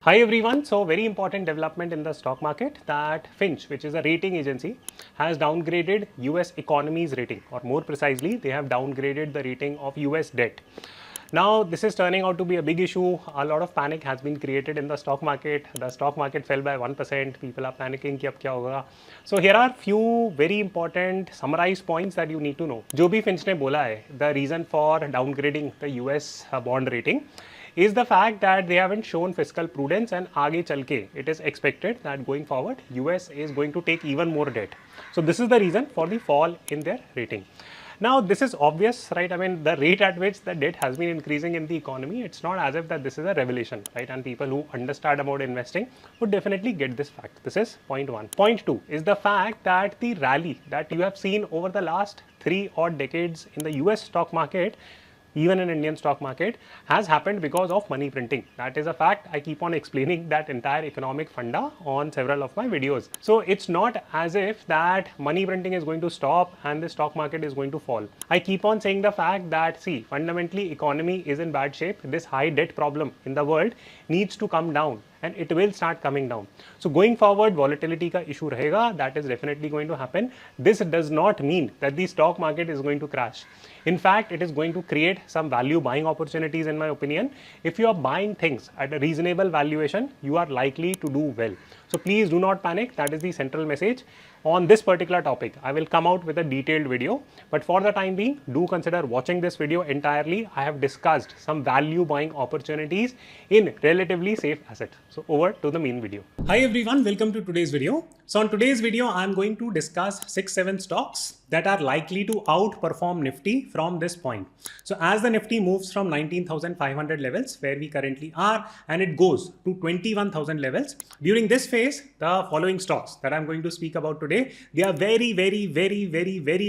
Hi everyone. So very important development in the stock market that Finch, which is a rating agency, has downgraded US economy's rating, or more precisely, they have downgraded the rating of US debt. Now this is turning out to be a big issue. A lot of panic has been created in the stock market. The stock market fell by 1%. People are panicking कि अब क्या होगा. So here are few very important summarized points that you need to know. जो भी Finch ने बोला है, the reason for downgrading the US bond rating is the fact that they haven't shown fiscal prudence, and आगे चल के it is expected that going forward US is going to take even more debt. So this is the reason for the fall in their rating. Now this is obvious, right? I mean, the rate at which the debt has been increasing in the economy, it's not as if that this is a revelation, right? And people who understand about investing would definitely get this fact. This is point one. Point two is the fact that the rally that you have seen over the last 3 odd decades in the US stock market, even in Indian stock market, has happened because of money printing. That is a fact. I keep on explaining that entire economic funda on several of my videos. So it's not as if that money printing is going to stop and the stock market is going to fall. I keep on saying the fact that, see, fundamentally economy is in bad shape. This high debt problem in the world needs to come down, and it will start coming down. So going forward, volatility ka issue rahega. That is definitely going to happen. This does not mean that the stock market is going to crash. In fact, it is going to create some value buying opportunities, in my opinion. If you are buying things at a reasonable valuation, you are likely to do well. So please do not panic. That is the central message. On this particular topic, I will come out with a detailed video, but for the time being, do consider watching this video entirely. I have discussed some value buying opportunities in relatively safe assets. So over to the main video. Hi everyone, welcome to today's video. So on today's video, I'm going to discuss 6-7 stocks that are likely to outperform Nifty from this point. So as the Nifty moves from 19,500 levels where we currently are, and it goes to 21,000 levels, during this phase, the following stocks that I'm going to speak about today, they are very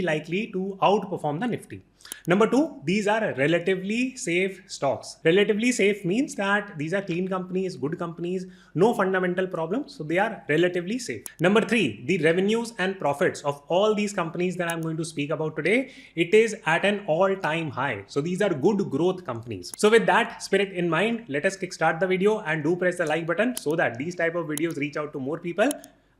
likely to outperform the Nifty. Number two, these are relatively safe stocks. Relatively safe means that these are clean companies, good companies, no fundamental problems. So they are relatively safe. Number three, the revenues and profits of all these companies that I'm going to speak about today, it is at an all-time high. So these are good growth companies. So with that spirit in mind, let us kickstart the video and do press the like button so that these type of videos reach out to more people.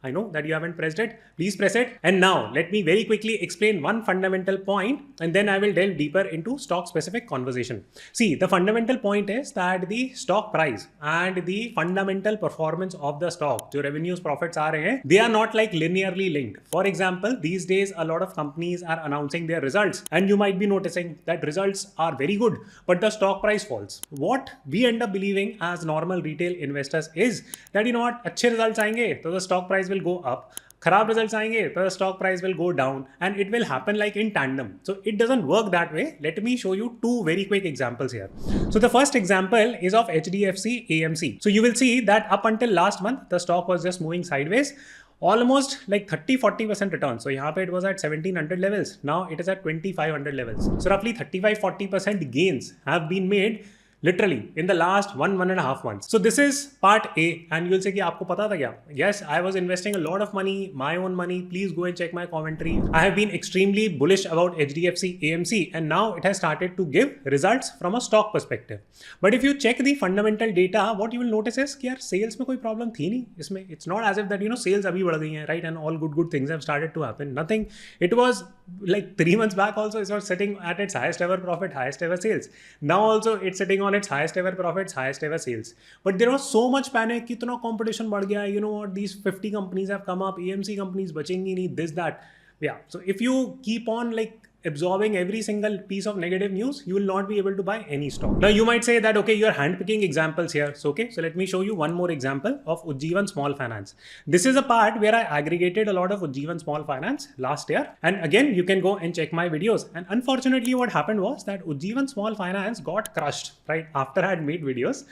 I know that you haven't pressed it. Please press it. And now let me very quickly explain one fundamental point, and then I will delve deeper into stock specific conversation. See, the fundamental point is that the stock price and the fundamental performance of the stock, जो revenues, profits are रहे हैं, they are not like linearly linked. For example, these days a lot of companies are announcing their results, and you might be noticing that results are very good, but the stock price falls. What we end up believing as normal retail investors is that, you know what, अच्छे results आएंगे तो the stock price will go up, kharab results aayenge so the stock price will go down, and it will happen like in tandem. So it doesn't work that way. Let me show you two very quick examples here. So the first example is of HDFC AMC. So you will see that up until last month the stock was just moving sideways, almost like 30-40% return. So here it was at 1700 levels, now it is at 2500 levels. So roughly 35-40% gains have been made literally in the last 1.5 months. So this is part A, and you will say कि आपको पता था क्या? Yes, I was investing a lot of money, my own money. Please go and check my commentary. I have been extremely bullish about HDFC AMC, and now it has started to give results from a stock perspective. But if you check the fundamental data, what you will notice is कि यार sales में कोई problem थी नहीं इसमें. It's not as if that, you know, sales अभी बढ़ गई हैं, right? And all good things have started to happen. Nothing. It was like 3 months back also, it was sitting at its highest ever profit, highest ever sales. Now also it's sitting on its highest ever profits, highest ever sales. But there was so much panic, कितना competition बढ़ गया, you know what, these 50 companies have come up, AMC companies बचेंगी नहीं, this, that. Yeah, so if you keep on like absorbing every single piece of negative news, you will not be able to buy any stock. Now you might say that, okay, you're handpicking examples here. So okay, so let me show you one more example of Ujjivan Small Finance. This is a part where I aggregated a lot of Ujjivan Small Finance last year, and again you can go and check my videos. And unfortunately what happened was that Ujjivan Small Finance got crushed right after I had made videos.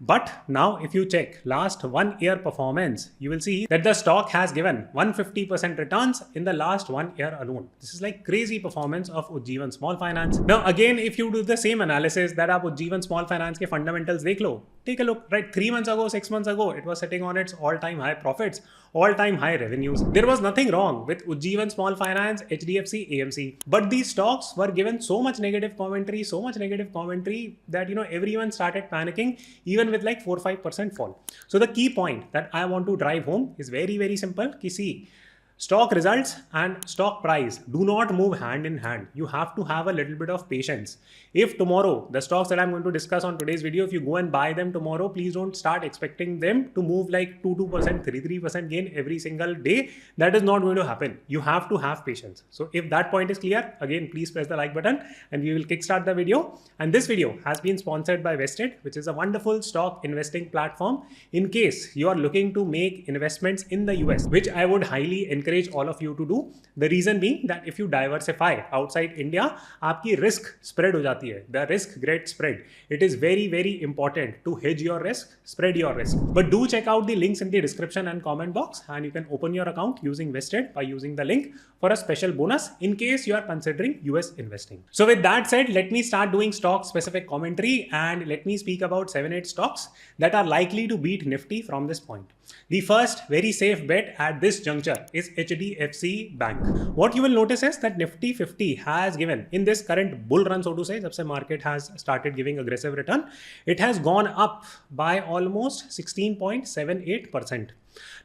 But now if you check last 1 year performance, you will see that the stock has given 150% returns in the last 1 year alone. This is like crazy performance of Ujjivan Small Finance. Now again, if you do the same analysis that आप Ujjivan Small Finance के fundamentals देख लो, take a look, right? 3 months ago, 6 months ago, it was sitting on its all-time high profits. all-time high revenues. There was nothing wrong with Ujjivan Small Finance, HDFC, AMC, but these stocks were given so much negative commentary that everyone started panicking, even with like 4-5% fall. So the key point that I want to drive home is very, very simple. See, stock results and stock price do not move hand in hand. You have to have a little bit of patience. If tomorrow, the stocks that I'm going to discuss on today's video, if you go and buy them tomorrow, please don't start expecting them to move like 2%, 3% gain every single day. That is not going to happen. You have to have patience. So if that point is clear, again, please press the like button and we will kickstart the video. And this video has been sponsored by Vested, which is a wonderful stock investing platform in case you are looking to make investments in the US, which I would highly encourage all of you to do. The reason being that if you diversify outside India, आपकी risk spread हो जाती है. The risk gets spread. It is very, very important to hedge your risk, spread your risk. But do check out the links in the description and comment box, and you can open your account using Vested by using the link for a special bonus in case you are considering US investing. So with that said, let me start doing stock specific commentary and let me speak about 7-8 stocks that are likely to beat Nifty from this point. The first very safe bet at this juncture is HDFC Bank. What you will notice is that Nifty 50 has given in this current bull run, so to say, जब से market has started giving aggressive return, it has gone up by almost 16.78%.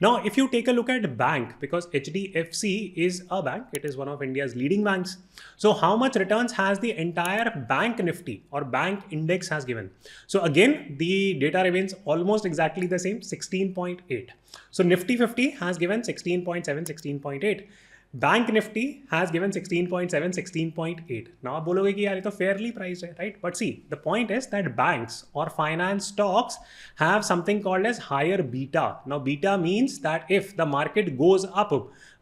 Now, if you take a look at bank, because HDFC is a bank, it is one of India's leading banks. So how much returns has the entire bank Nifty or bank index has given? So again, the data remains almost exactly the same, 16.8. So Nifty 50 has given 16.7, 16.8. Bank Nifty has given 16.7, 16.8. Now आप बोलोगे कि यार ये तो fairly priced है, right? But see, the point is that banks or finance stocks have something called as higher beta. Now beta means that if the market goes up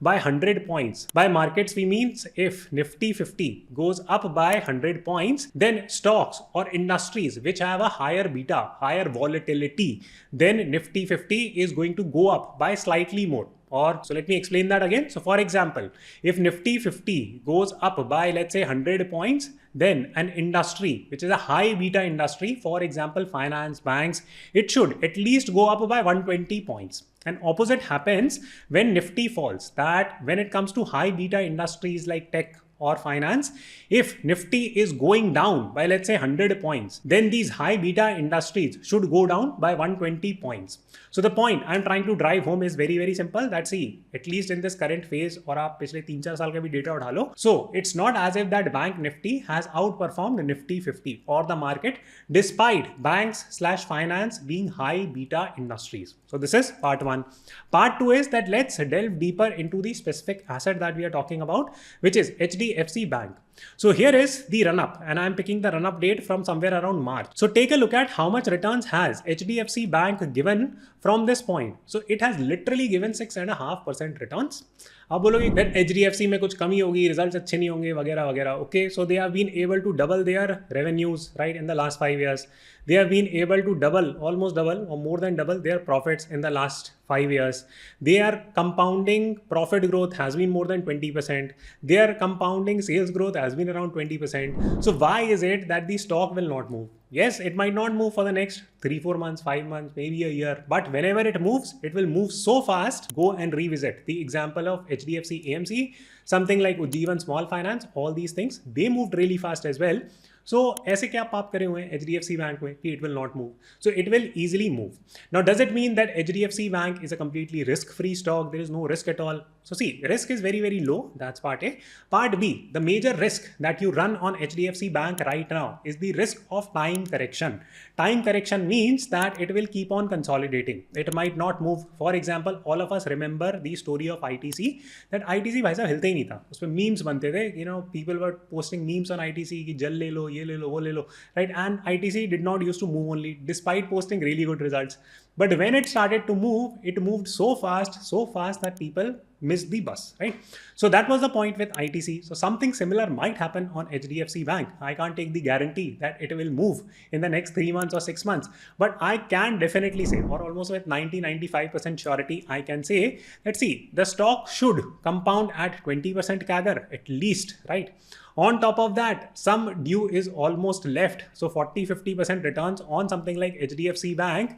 by 100 points, by markets we means if Nifty 50 goes up by 100 points, then stocks or industries which have a higher beta, higher volatility, then Nifty 50 is going to go up by slightly more. Or so let me explain that again. So for example, if Nifty 50 goes up by let's say 100 points, then an industry which is a high beta industry, for example finance, banks, it should at least go up by 120 points. And opposite happens when Nifty falls, that when it comes to high beta industries like tech or finance, if Nifty is going down by let's say 100 points, then these high beta industries should go down by 120 points. So the point I'm trying to drive home is very, very simple. That see, at least in this current phase, और आप पिछले 3-4 साल का भी data उठा लो, so it's not as if that bank Nifty has outperformed Nifty 50 or the market despite banks/finance being high beta industries. So this is part one. Part two is that let's delve deeper into the specific asset that we are talking about, which is HDFC Bank. So here is the run-up, and I'm picking the run-up date from somewhere around March. So take a look at how much returns has HDFC Bank given from this point. So it has literally given 6.5% returns. आप बोलोगे that HDFC में कुछ कमी होगी, results अच्छे नहीं होंगे वगैरह वगैरह. Okay, so they have been able to double their revenues, right, in the last 5 years. They have been able to double, almost double or more than double their profits in the last 5 years. Their compounding profit growth has been more than 20%. Their compounding sales growth has been around 20%. So why is it that the stock will not move? Yes, it might not move for the next 3-4 months, 5 months, maybe a year. But whenever it moves, it will move so fast. Go and revisit the example of HDFC AMC, something like Ujjivan Small Finance, all these things, they moved really fast as well. So ऐसे क्या पाप करे हुए हैं HDFC Bank में कि it will not move. So it will easily move. Now does it mean that HDFC Bank is a completely risk-free stock? There is no risk at all. So see, risk is very, very low. That's part A. Part B, the major risk that you run on HDFC Bank right now is the risk of time correction. Time correction means that it will keep on consolidating. It might not move. For example, all of us remember the story of ITC, that ITC भाई साहब हिलते ही नहीं था. उसमें memes बनते थे. You know, people were posting memes on ITC कि जल ले लो, ये ले लो, वो ले लो, right? And ITC did not used to move only, despite posting really good results. But when it started to move, it moved so fast that people missed the bus, right? So that was the point with ITC. So something similar might happen on HDFC Bank. I can't take the guarantee that it will move in the next 3 months or 6 months, but I can definitely say, or almost with 90-95% surety, I can say that see, the stock should compound at 20% CAGR at least, right? On top of that, some due is almost left. So 40-50% returns on something like HDFC Bank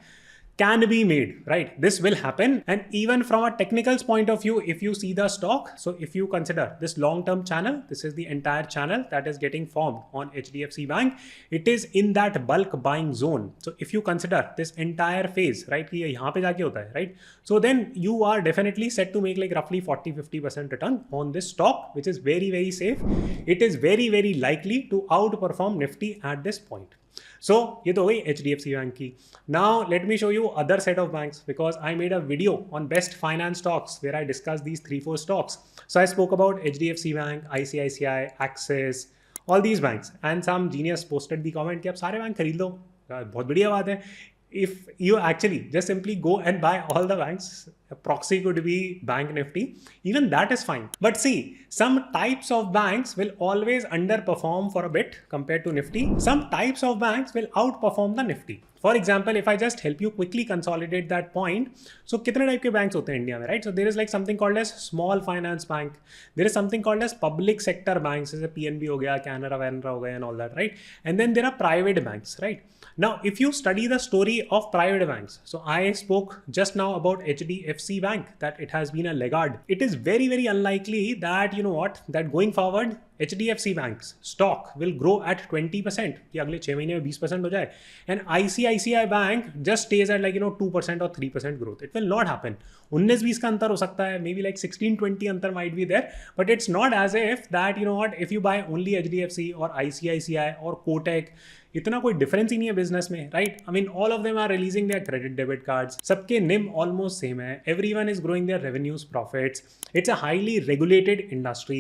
can be made, right? This will happen. And even from a technicals point of view, if you see the stock, so if you consider this long-term channel, this is the entire channel that is getting formed on HDFC Bank. It is in that bulk buying zone. So if you consider this entire phase, right, कि यहाँ पे जाके होता है, right? So then you are definitely set to make like roughly 40-50% return on this stock, which is very, very safe. It is very, very likely to outperform Nifty at this point. So ये तो हुई HDFC Bank की. Now let me show you other set of banks, because I made a video on best finance stocks where I discussed these 3-4 stocks. So I spoke about HDFC Bank, ICICI, Axis, all these banks, and some genius posted the comment कि आप सारे bank खरीद लो, बहुत बढ़िया बात है. If you actually just simply go and buy all the banks, a proxy could be Bank Nifty, even that is fine. But see, some types of banks will always underperform for a bit compared to Nifty. Some types of banks will outperform the Nifty. For example, if I just help you quickly consolidate that point, so कितने type के banks होते हैं India में, right? So there is like something called as small finance bank. There is something called as public sector banks, जैसे PNB हो गया, Canara Vanra हो गया, and all that, right? And then there are private banks, right? Now, if you study the story of private banks, so I spoke just now about HDFC Bank, that it has been a laggard. It is very, very unlikely that, you know what, that going forward, HDFC Bank's stock will grow at 20%. कि अगले 6 महीने में 20% हो जाए. And ICICI Bank just stays at like, you know, 2% or 3% growth. It will not happen. 19-20 का अंतर हो सकता है. Maybe like 16-20 अंतर might be there. But it's not as if that, you know what, if you buy only HDFC or ICICI or Kotak, इतना कोई difference ही नहीं है बिजनेस में, right? I mean all of them are releasing their credit debit cards, सबके निम almost same है, everyone is growing their revenues, profits. It's a highly regulated industry.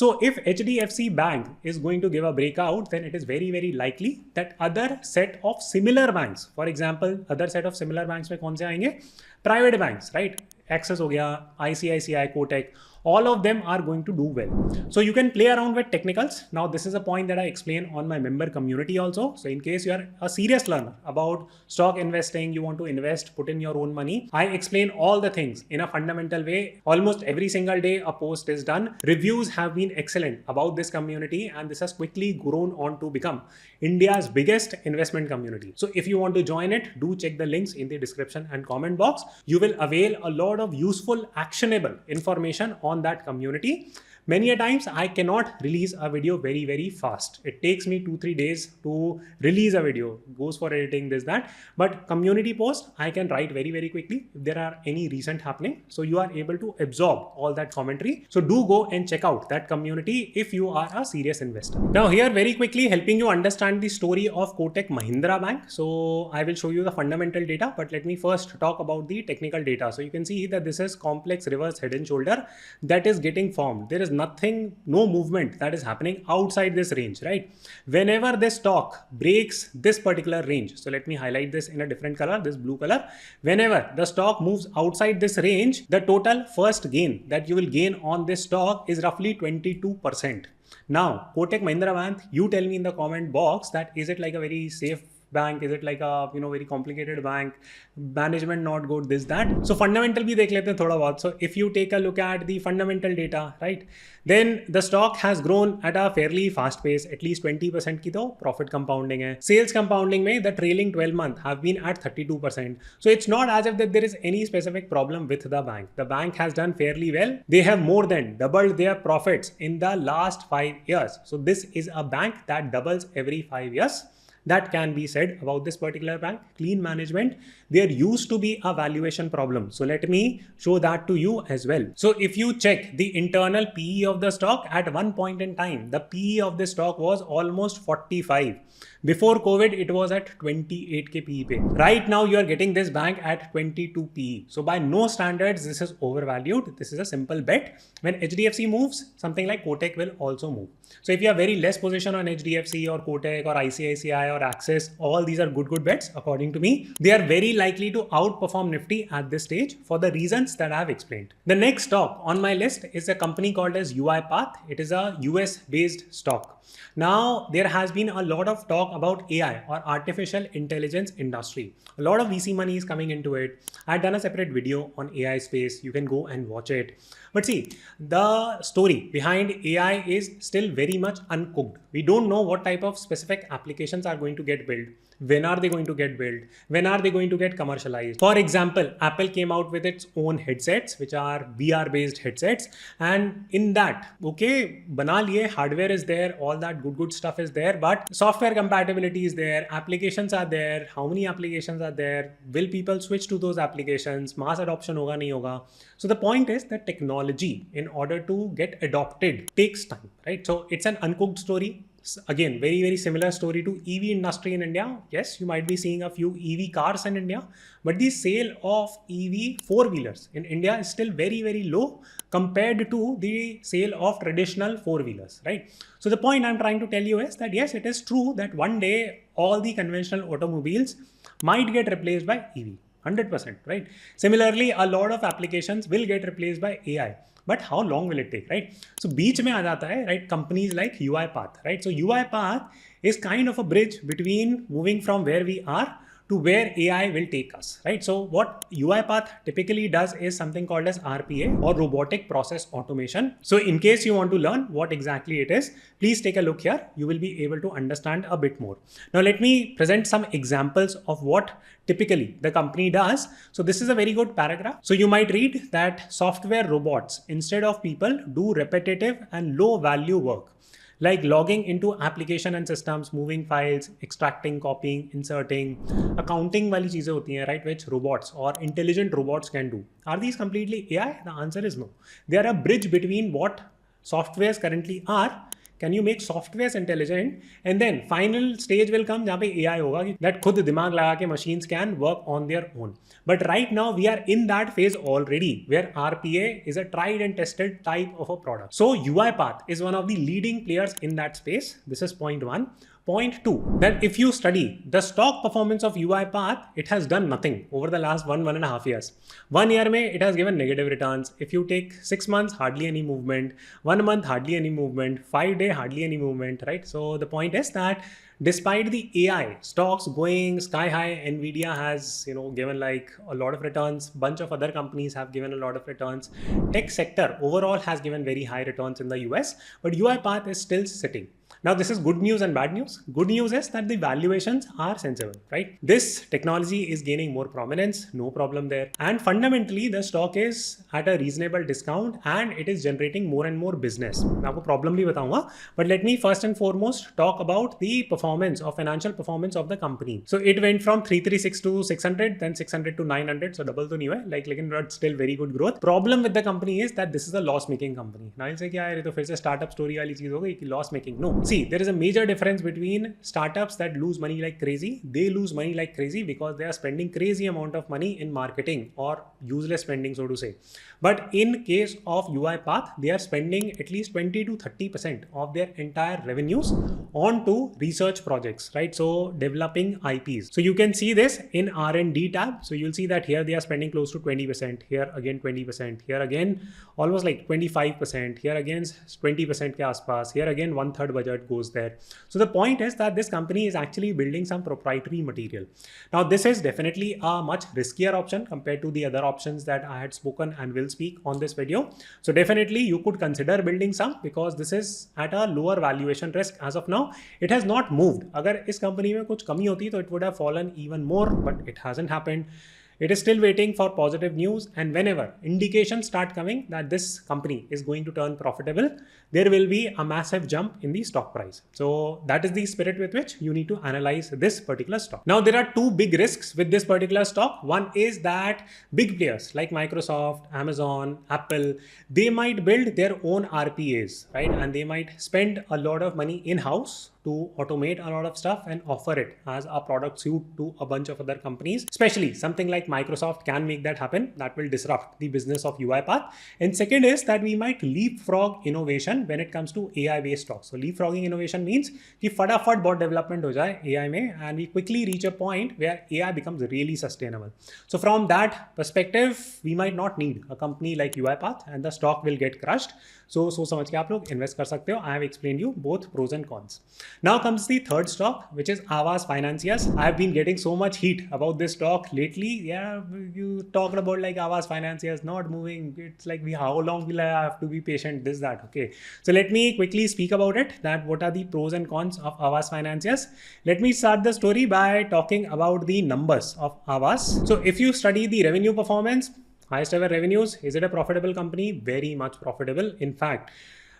So if HDFC Bank is going to give a breakout, then it is very, very likely that other set of similar banks, for example, other set of similar banks में कौन से आएंगे? Private banks, right? Axis हो गया, ICICI, Kotak, all of them are going to do well. So you can play around with technicals. Now this is a point that I explain on my member community also. So in case you are a serious learner about stock investing, you want to invest, put in your own money, I explain all the things in a fundamental way. Almost every single day a post is done. Reviews have been excellent about this community, and this has quickly grown on to become India's biggest investment community. So if you want to join it, do check the links in the description and comment box. You will avail a lot of useful, actionable information on that community. Many a times I cannot release a video very, very fast. It takes me 2-3 days to release a video. It goes for editing, this, that. But community post, I can write very, very quickly if there are any recent happening. So you are able to absorb all that commentary. So do go and check out that community if you are a serious investor. Now here very quickly helping you understand the story of Kotak Mahindra Bank. So I will show you the fundamental data, but let me first talk about the technical data. So you can see that this is complex reverse head and shoulder that is getting formed. There is nothing, no movement that is happening outside this range, right? Whenever this stock breaks this particular range, so let me highlight this in a different color, this blue color. Whenever the stock moves outside this range, the total first gain that you will gain on this stock is roughly 22%. Now, Kotak Mahindra Bank, you tell me in the comment box that is it like a very safe bank, is it like a, you know, very complicated bank, management not good, this, that. So fundamental bhi dekh lete hain thoda bahut. So if you take a look at the fundamental data, right, then the stock has grown at a fairly fast pace, at least 20% ki to profit compounding hai. Sales compounding mein the trailing 12 month have been at 32%. So it's not as if that there is any specific problem with the bank. The bank has done fairly well. They have more than doubled their profits in the last 5 years. So this is a bank that doubles every 5 years. That can be said about this particular bank. Clean management. There used to be a valuation problem. So let me show that to you as well. So if you check the internal PE of the stock, at one point in time, the PE of the stock was almost 45. Before COVID, it was at 28k PE. Right now, you are getting this bank at 22 PE. So by no standards, this is overvalued. This is a simple bet. When HDFC moves, something like Kotak will also move. So if you have very less position on HDFC or Kotak or ICICI or Axis, all these are good bets according to me. They are very likely to outperform Nifty at this stage for the reasons that I have explained. The next stock on my list is a company called as UiPath. It is a US based stock. Now, there has been a lot of talk about AI or artificial intelligence industry. A lot of VC money is coming into it. I had done a separate video on AI space. You can go and watch it. But see, the story behind AI is still very much uncooked. We don't know what type of specific applications are going to get built. when are they going to get built, when are they going to get commercialized. For example, Apple came out with its own headsets, which are VR based headsets, and in that, okay, bana liye, hardware is there, all that good stuff is there, but software compatibility is there, applications are there. How many applications are there? Will people switch to those applications? Mass adoption hoga nahi hoga? So the point is that technology, in order to get adopted, takes time, right? So it's an uncooked story. Again, very similar story to EV industry in India. Yes, you might be seeing a few EV cars in India, but the sale of EV four-wheelers in India is still very low compared to the sale of traditional four-wheelers, right? So the point I'm trying to tell you is that yes, it is true that one day all the conventional automobiles might get replaced by EV. 100%, right? Similarly, a lot of applications will get replaced by AI. But how long will it take, right? So बीच में आ जाता है, right? Companies like UiPath, right? So UiPath is kind of a bridge between moving from where we are to where AI will take us, right? So what UiPath typically does is something called as RPA, or robotic process automation. So in case you want to learn what exactly it is, please take a look here. You will be able to understand a bit more. Now let me present some examples of what typically the company does. So this is a very good paragraph. So you might read that software robots, instead of people, do repetitive and low value work, like logging into application and systems, moving files, extracting, copying, inserting, accounting वाली चीजें होती हैं, right, which robots or intelligent robots can do. Are these completely AI? The answer is no. They are a bridge between what softwares currently are. Can you make softwares intelligent? And then final stage will come जहाँ पे AI होगा that खुद दिमाग लगा के machines can work on their own. But right now we are in that phase already, where RPA is a tried and tested type of a product. So UiPath is one of the leading players in that space. This is point one. Point two, that if you study the stock performance of UiPath, it has done nothing over the last 1.5 years. 1 year mein, it has given negative returns. If you take 6 months, hardly any movement. 1 month, hardly any movement. 5 day, hardly any movement, right? So the point is that despite the AI stocks going sky high, Nvidia has given like a lot of returns. Bunch of other companies have given a lot of returns. Tech sector overall has given very high returns in the US, but UiPath is still sitting. Now, this is good news and bad news. Good news is that the valuations are sensible, right? This technology is gaining more prominence, no problem there. And fundamentally, the stock is at a reasonable discount and it is generating more and more business. मैं आपको problem भी बताऊंगा, but let me first and foremost talk about the performance or financial performance of the company. So it went from 336 to 600, then 600 to 900, so double तो नहीं हुआ, like लेकिन but still very good growth. Problem with the company is that this is a loss-making company. Now इनसे क्या है, ये तो फिर से startup story वाली चीज हो गई कि loss-making. No. See, there is a major difference between startups that lose money like crazy. They lose money like crazy because they are spending crazy amount of money in marketing or useless spending, so to say. But in case of UiPath, they are spending at least 20 to 30% of their entire revenues onto research projects, right? So developing IPs. So you can see this in R&D tab. So you'll see that here they are spending close to 20%, here again 20%, here again almost like 25%, here again 20% के आसपास, here again 1/3 budget goes there. So the point is that this company is actually building some proprietary material. Now this is definitely a much riskier option compared to the other options that I had spoken and will speak on this video. So definitely you could consider building some, because this is at a lower valuation risk as of now. It has not moved. अगर इस company में कुछ कमी होती तो it would have fallen even more, but it hasn't happened. It is still waiting for positive news, and whenever indications start coming that this company is going to turn profitable, there will be a massive jump in the stock price. So that is the spirit with which you need to analyze this particular stock. Now there are two big risks with this particular stock. One is that big players like Microsoft, Amazon, Apple, they might build their own RPAs, right? And they might spend a lot of money in-house to automate a lot of stuff and offer it as a product suite to a bunch of other companies. Especially something like Microsoft can make that happen. That will disrupt the business of UiPath. And second is that we might leapfrog innovation when it comes to AI based stocks. So leapfrogging innovation means कि फटाफट बहुत development हो जाए AI में, and we quickly reach a point where AI becomes really sustainable. So from that perspective, we might not need a company like UiPath and the stock will get crushed. So समझ के आप लोग invest कर सकते हो. I have explained you both pros and cons. Now comes the third stock, which is Aavas Financiers. I've been getting so much heat about this stock lately. Yeah, you talked about like Aavas Financiers not moving. It's like, how long will I have to be patient? This, that. Okay. So let me quickly speak about it, that what are the pros and cons of Aavas Financiers. Let me start the story by talking about the numbers of Aavas. So if you study the revenue performance, highest ever revenues, is it a profitable company? Very much profitable. In fact,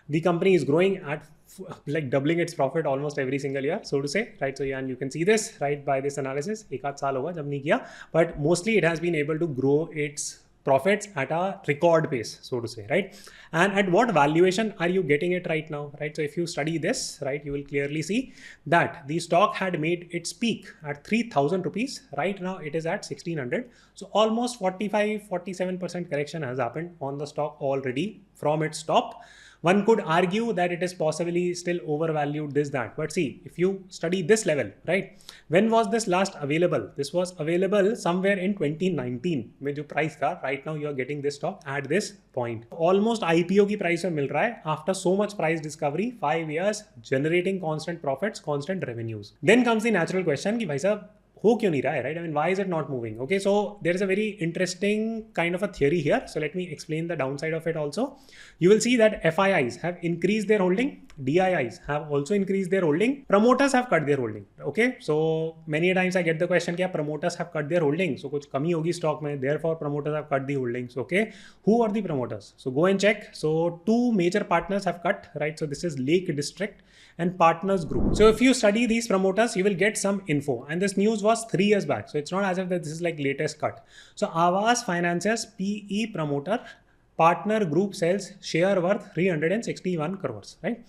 the company is growing at like doubling its profit almost every single year, so to say, right? So yeah, and you can see this right by this analysis. एक आध साल होगा जब नहीं किया, but mostly it has been able to grow its profits at a record pace, so to say, right? And at what valuation are you getting it right now, right? So if you study this, right, you will clearly see that the stock had made its peak at 3,000 rupees. Right now it is at 1,600. So almost 47% correction has happened on the stock already from its top. One could argue that it is possibly still overvalued, this, that. But see, if you study this level, right? When was this last available? This was available somewhere in 2019 में जो price था. Right now you are getting this stock at this point. Almost IPO की price में मिल रहा है after so much price discovery, 5 years, generating constant profits, constant revenues. Then comes the natural question कि भाई साहब हो क्यों नहीं रहा है, right? I mean, why is it not moving? Okay, so there is a very interesting kind of a theory here. So let me explain the downside of it also. You will see that FIIs have increased their holding, DIIs have also increased their holding, promoters have cut their holding. Okay, so many times I get the question क्या promoters have cut their holding, so कुछ कमी होगी stock में, therefore promoters have cut the holdings. Okay, who are the promoters? So go and check. So two major partners have cut, right? So this is Lake District and Partners Group. So if you study these promoters, you will get some info. And this news was 3 years back. So it's not as if that this is like latest cut. So Aavas Financiers PE promoter Partner Group sells share worth 361 crores, right?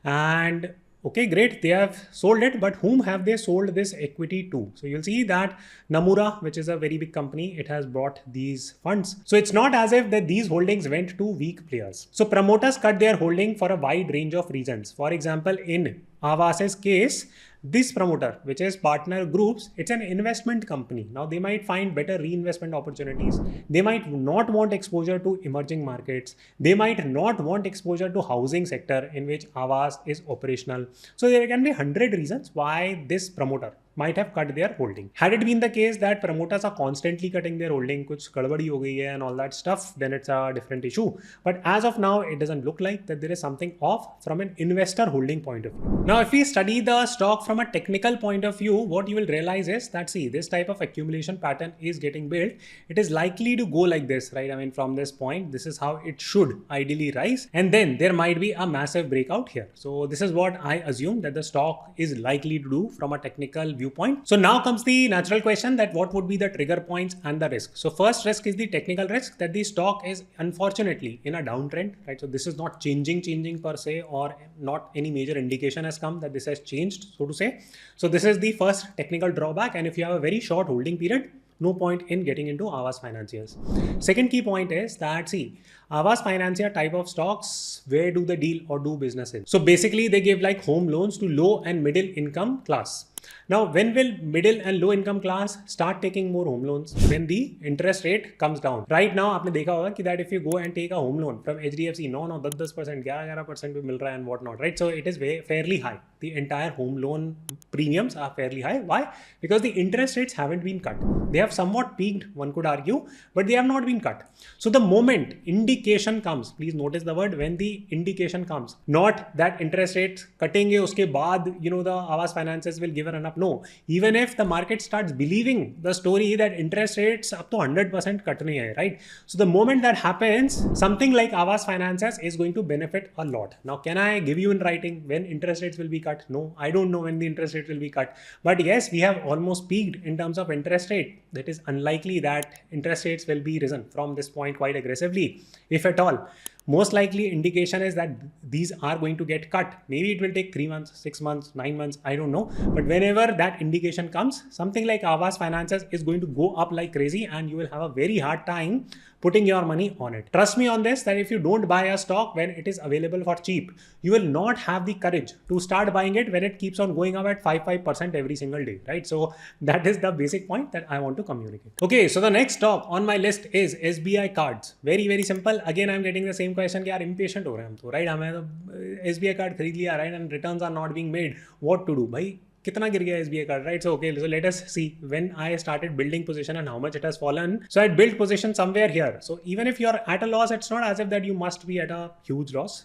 And okay, great, they have sold it, but whom have they sold this equity to? So you'll see that Nomura, which is a very big company, it has bought these funds. So it's not as if that these holdings went to weak players. So promoters cut their holding for a wide range of reasons. For example, in Aavas's case, this promoter, which is Partner Groups, it's an investment company. Now they might find better reinvestment opportunities. They might not want exposure to emerging markets. They might not want exposure to housing sector in which Aavas is operational. So there can be 100 reasons why this promoter might have cut their holding. Had it been the case that promoters are constantly cutting their holding, kuch gadbadi ho gayi hai and all that stuff, then it's a different issue. But as of now, it doesn't look like that there is something off from an investor holding point of view. Now, if we study the stock from a technical point of view, what you will realize is that, see, this type of accumulation pattern is getting built. It is likely to go like this, right? I mean, from this point, this is how it should ideally rise. And then there might be a massive breakout here. So this is what I assume that the stock is likely to do from a technical viewpoint. So now comes the natural question that what would be the trigger points and the risk. So first risk is the technical risk, that the stock is unfortunately in a downtrend, right? So this is not changing per se, or not any major indication has come that this has changed, so to say. So this is the first technical drawback. And if you have a very short holding period, no point in getting into Aavas Financiers. Second key point is that, see, Aavas Financier type of stocks, where do they deal or do business in? So basically they give like home loans to low and middle income class. Now, when will middle and low income class start taking more home loans? When the interest rate comes down. Right now, आपने देखा होगा कि that if you go and take a home loan from HDFC, 10%, 11% भी मिल रहा है and whatnot, right? So it is fairly high. The entire home loan premiums are fairly high. Why? Because the interest rates haven't been cut. They have somewhat peaked, one could argue, but they have not been cut. So the moment indication comes, please notice the word when the indication comes, not that interest rates कटेंगे उसके बाद, the Aavas Financiers will give a run up. No, even if the market starts believing the story that interest rates up to 100% कटने हैं, right? So the moment that happens, something like Aavas Financiers is going to benefit a lot. Now, can I give you in writing when interest rates will be cut? No, I don't know when the interest rate will be cut. But yes, we have almost peaked in terms of interest rate. That is unlikely that interest rates will be risen from this point quite aggressively, if at all. Most likely indication is that these are going to get cut. Maybe it will take 3 months, 6 months, 9 months, I don't know. But whenever that indication comes, something like Aavas Financiers is going to go up like crazy and you will have a very hard time putting your money on it. Trust me on this, that if you don't buy a stock when it is available for cheap, you will not have the courage to start buying it when it keeps on going up at 5% every single day, right? So that is the basic point that I want to communicate. Okay, so the next stock on my list is SBI Cards. Very, very simple. Again, I'm getting the same question कि यार impatient हो रहे हैं हम तो, right? हमें तो SBI card खरीद लिया, right? And returns are not being made. What to do? भाई कितना गिर गया SBI card, right? So okay, so let us see when I started building position and how much it has fallen. So I built position somewhere here. So even if you're at a loss, it's not as if that you must be at a huge loss.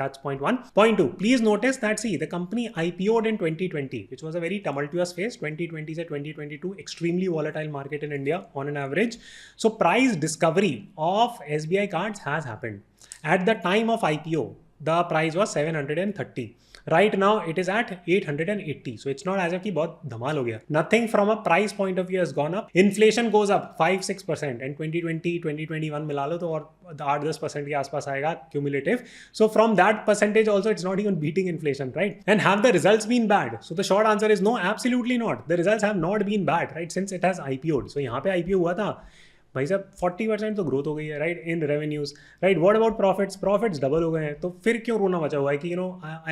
That's point one. Point two, please notice that see the company IPO'd in 2020, which was a very tumultuous phase. 2020 to 2022, extremely volatile market in India on an average. So price discovery of SBI cards has happened. At the time of IPO, the price was 730. Right now it is at 880. So it's not as if कि बहुत धमाल हो गया. Nothing from a price point of view has gone up. Inflation goes up 5-6% and 2020, 2021 मिला लो तो और 8-10% के आसपास आएगा cumulative. So from that percentage also it's not even beating inflation, right? And have the results been bad? So the short answer is no, absolutely not. The results have not been bad, right? Since it has IPO'd. So यहाँ पे IPO हुआ था, भाई साहब 40% तो growth हो गई है, right, in revenues, right. What about profits double हो गए हैं. तो फिर क्यों रोना बचा हुआ है कि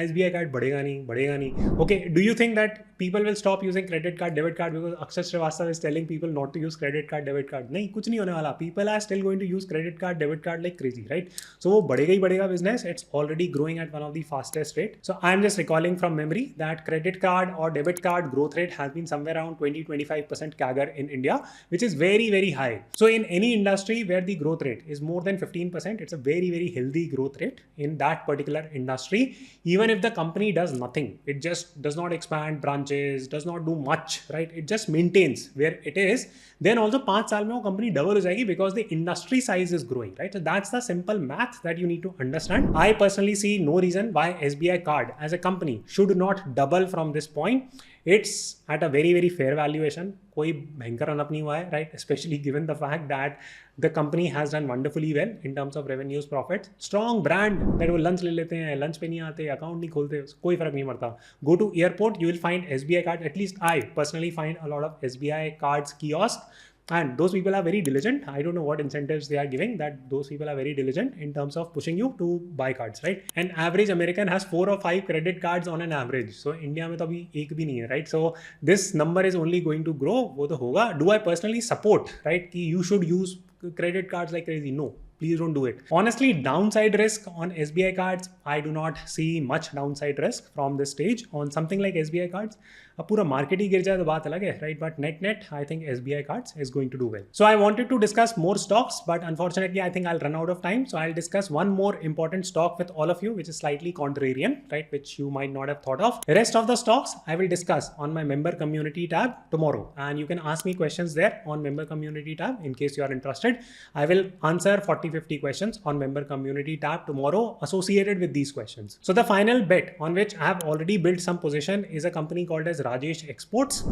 SBI कार्ड बढ़ेगा नहीं. Okay, do you think that people will stop using credit card, debit card because Akshat Shrivastava is telling people not to use credit card, debit card? नहीं, कुछ नहीं होने वाला. People are still going to use credit card, debit card like crazy, right? So वो बढ़ेगा ही बढ़ेगा business. It's already growing at one of the fastest rate. So I'm just recalling from memory that credit card or debit card growth rate has been somewhere around 20-25% CAGR in India, which is very, very high. So in any industry where the growth rate is more than 15%, it's a very, very healthy growth rate in that particular industry. Even if the company does nothing, it just does not expand branches, does not do much, right? It just maintains where it is. Then also 5 साल में वो company double हो जाएगी because the industry size is growing, right? So that's the simple math that you need to understand. I personally see no reason why SBI card as a company should not double from this point. It's at a very, very fair valuation. कोई भयंकर run up नहीं हुआ है, right? Especially given the fact that the company has done wonderfully well in terms of revenues, profits. Strong brand that वो lunch ले लेते हैं, lunch पे नहीं आते, account नहीं खोलते, कोई फर्क नहीं पड़ता. Go to airport, you will find SBI card. At least I personally find a lot of SBI cards kiosk. And those people are very diligent. I don't know what incentives they are giving, that those people are very diligent in terms of pushing you to buy cards, right? An average American has 4 or 5 credit cards on an average. So India में तो अभी एक भी नहीं है, right? So this number is only going to grow. वो तो होगा. Do I personally support, right, कि you should use credit cards like crazy? No. Please don't do it. Honestly, downside risk on SBI cards, I do not see much downside risk from this stage on something like SBI cards. अब पूरा market ही गिर जाए तो बात अलग है, right? But net I think SBI cards is going to do well. So I wanted to discuss more stocks, but unfortunately I think I'll run out of time. So I'll discuss one more important stock with all of you, which is slightly contrarian, right, which you might not have thought of. The rest of the stocks I will discuss on my member community tab tomorrow, and you can ask me questions there on member community tab in case you are interested. I will answer 40-50 questions on member community tab tomorrow associated with these questions. So the final bet on which I have already built some position is a company called as Rajesh Exports.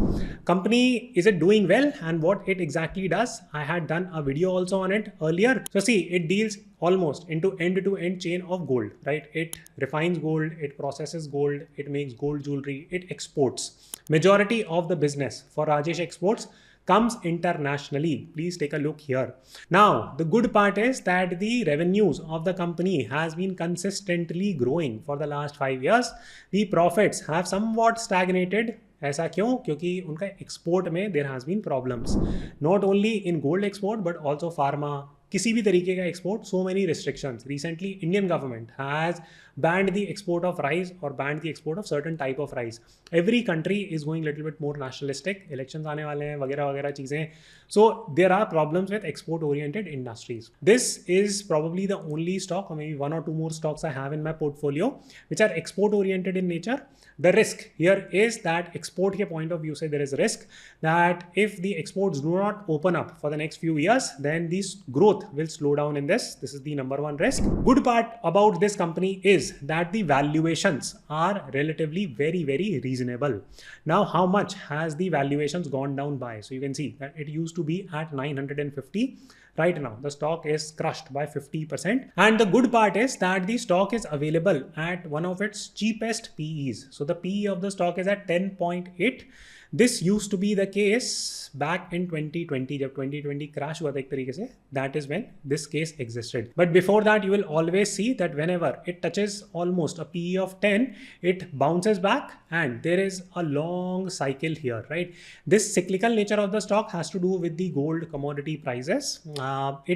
Company, is it doing well, and what it exactly does? I had done a video also on it earlier. So see, it deals almost into end-to-end chain of gold, right? It refines gold, it processes gold, it makes gold jewelry, it exports. Majority of the business for Rajesh Exports comes internationally. Please take a look here. Now, the good part is that the revenues of the company has been consistently growing for the last 5 years. The profits have somewhat stagnated. ऐसा क्यों? क्योंकि उनका export में there has been problems, not only in gold export but also pharma, किसी भी तरीके का export, so many restrictions. Recently Indian government has banned the export of rice or banned the export of certain type of rice. Every country is going little bit more nationalistic. Elections आने वाले हैं वगैरह वगैरह चीज़ें. So there are problems with export oriented industries. This is probably the only stock, or maybe 1 or 2 more stocks I have in my portfolio which are export oriented in nature. The risk here is that export के point of view से there is risk that if the exports do not open up for the next few years, then this growth will slow down in this. This is the number one risk. Good part about this company is that the valuations are relatively very, very reasonable. Now, how much has the valuations gone down by? So you can see that it used to be at 950. right now the stock is crushed by 50%. And the good part is that the stock is available at one of its cheapest PEs. So the PE of the stock is at 10.8. This used to be the case back in 2020. जब 2020 crash हुआ था एक तरीके से, that is when this case existed. But before that, you will always see that whenever it touches almost a PE of 10, it bounces back and there is a long cycle here, right? This cyclical nature of the stock has to do with the gold commodity prices.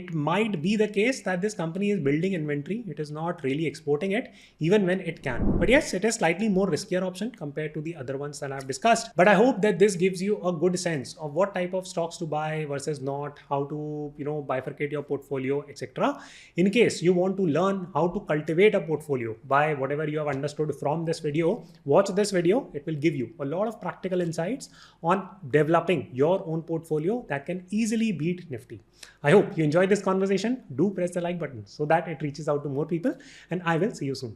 It might be the case that this company is building inventory. It is not really exporting it, even when it can. But yes, it is slightly more riskier option compared to the other ones that I've discussed. But I hope that this gives you a good sense of what type of stocks to buy versus not, how to bifurcate your portfolio, etc. In case you want to learn how to cultivate a portfolio by whatever you have understood from this video, watch this video. It will give you a lot of practical insights on developing your own portfolio that can easily beat Nifty. I hope you enjoyed this conversation. Do press the like button so that it reaches out to more people, and I will see you soon.